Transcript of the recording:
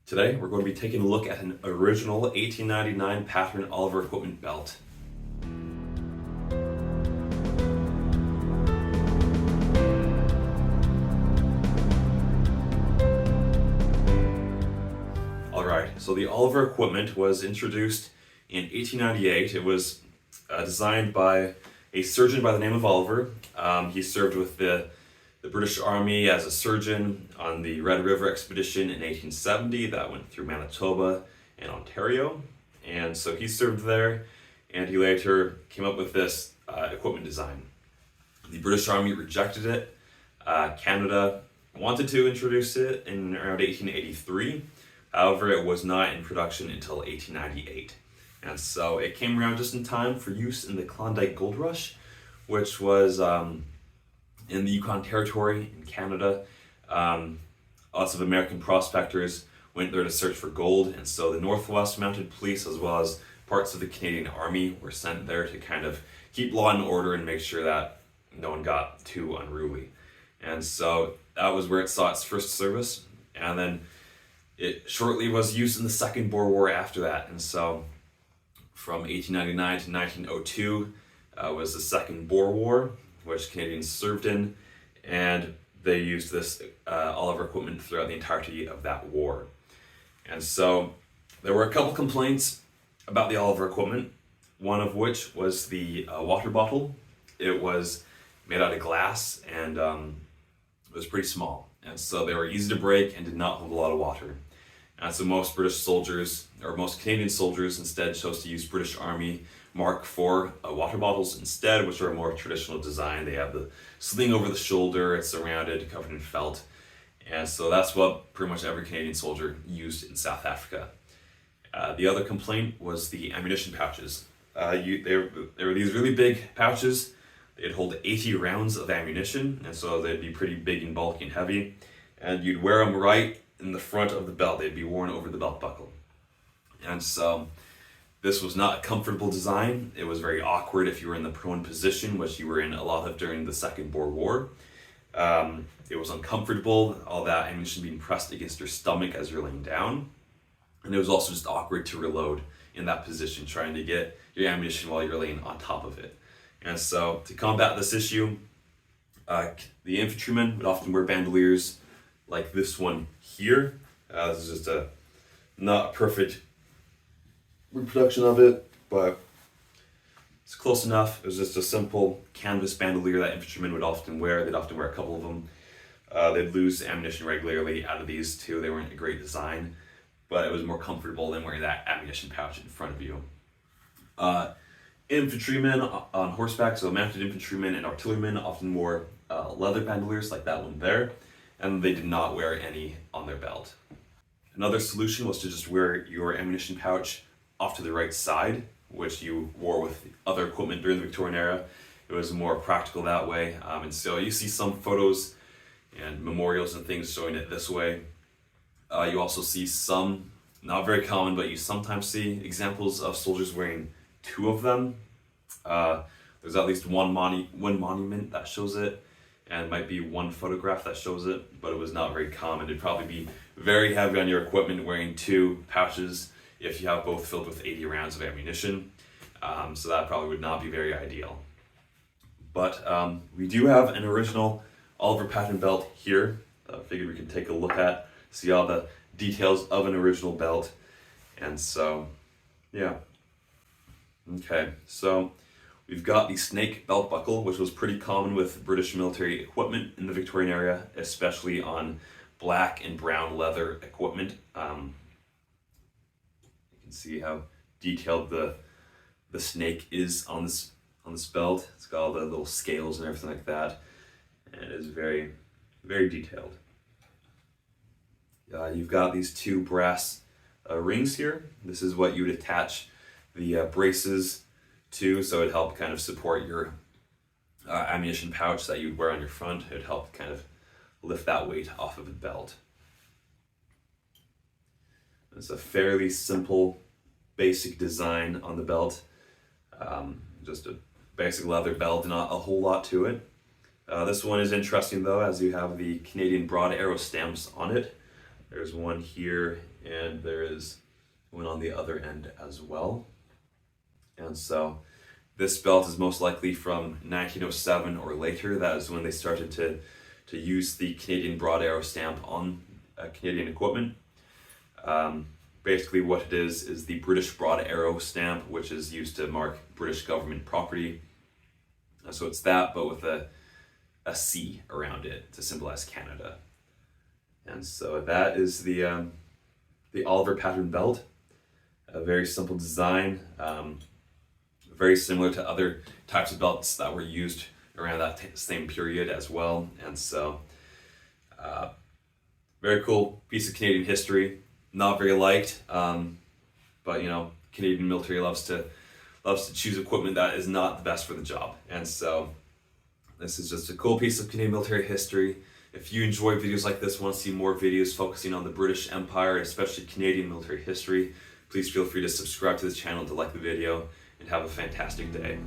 Today, we're going to be taking a look at an original 1899 pattern Oliver equipment belt. Alright, so the Oliver equipment was introduced in 1898. It was designed by a surgeon by the name of Oliver. He served with the British Army as a surgeon on the Red River expedition in 1870 that went through Manitoba and Ontario. And so he served there, and he later came up with this equipment design. The British Army rejected it. Canada wanted to introduce it in around 1883. However, it was not in production until 1898. And so it came around just in time for use in the Klondike Gold Rush, which was in the Yukon Territory in Canada. Lots of American prospectors went there to search for gold, and so the Northwest Mounted Police as well as parts of the Canadian Army were sent there to kind of keep law and order and make sure that no one got too unruly. And so that was where it saw its first service, and then it shortly was used in the Second Boer War after that. And so from 1899 to 1902 was the Second Boer War, which Canadians served in, and they used this Oliver equipment throughout the entirety of that war. And so there were a couple complaints about the Oliver equipment, one of which was the water bottle. It was made out of glass, and it was pretty small, and so they were easy to break and did not hold a lot of water. And so most British soldiers, or most Canadian soldiers, instead chose to use British Army Mark IV water bottles instead, which are a more traditional design. They have the sling over the shoulder, it's surrounded, covered in felt. And so that's what pretty much every Canadian soldier used in South Africa. The other complaint was the ammunition pouches. They were these really big pouches. They'd hold 80 rounds of ammunition, and so they'd be pretty big and bulky and heavy. And you'd wear them right in the front of the belt. They'd be worn over the belt buckle. And so this was not a comfortable design. It was very awkward if you were in the prone position, which you were in a lot of during the Second Boer War. It was uncomfortable, all that ammunition being pressed against your stomach as you're laying down. And it was also just awkward to reload in that position, trying to get your ammunition while you're laying on top of it. And so to combat this issue, the infantrymen would often wear bandoliers like this one here. This is just not a perfect reproduction of it, but it's close enough. It was just a simple canvas bandolier that infantrymen would often wear. They'd often wear a couple of them. They'd lose ammunition regularly out of these too. They weren't a great design, but it was more comfortable than wearing that ammunition pouch in front of you. Infantrymen on horseback, so mounted infantrymen and artillerymen often wore leather bandoliers like that one there, and they did not wear any on their belt. Another solution was to just wear your ammunition pouch off to the right side, which you wore with other equipment during the Victorian era. It was more practical that way, and so you see some photos and memorials and things showing it this way. You also see some, not very common, but you sometimes see examples of soldiers wearing two of them. There's at least one monument that shows it, and might be one photograph that shows it, but it was not very common. It'd probably be very heavy on your equipment wearing two pouches if you have both filled with 80 rounds of ammunition. So that probably would not be very ideal. But we do have an original Oliver pattern belt here. I figured we could take a look at, see all the details of an original belt. And so, yeah. Okay, so we've got the snake belt buckle, which was pretty common with British military equipment in the Victorian era, especially on black and brown leather equipment. You can see how detailed the snake is on this belt. It's got all the little scales and everything like that, and it is very, very detailed. You've got these two brass rings here. This is what you would attach the braces to, so it helped kind of support your ammunition pouch that you'd wear on your front. It helped kind of lift that weight off of the belt. It's a fairly simple, basic design on the belt. Just a basic leather belt, not a whole lot to it. This one is interesting though, as you have the Canadian broad arrow stamps on it. There's one here, and there is one on the other end as well. And so this belt is most likely from 1907 or later. That is when they started to use the Canadian broad arrow stamp on Canadian equipment. Basically what it is the British broad arrow stamp, which is used to mark British government property. So it's that, but with a C around it to symbolize Canada. And so that is the Oliver pattern belt. A very simple design, very similar to other types of belts that were used around that same period as well. And so very cool piece of Canadian history. Not very liked, but you know, Canadian military loves to choose equipment that is not the best for the job. And so this is just a cool piece of Canadian military history. If you enjoy videos like this, want to see more videos focusing on the British Empire, especially Canadian military history, please feel free to subscribe to this channel, to like the video, and have a fantastic day.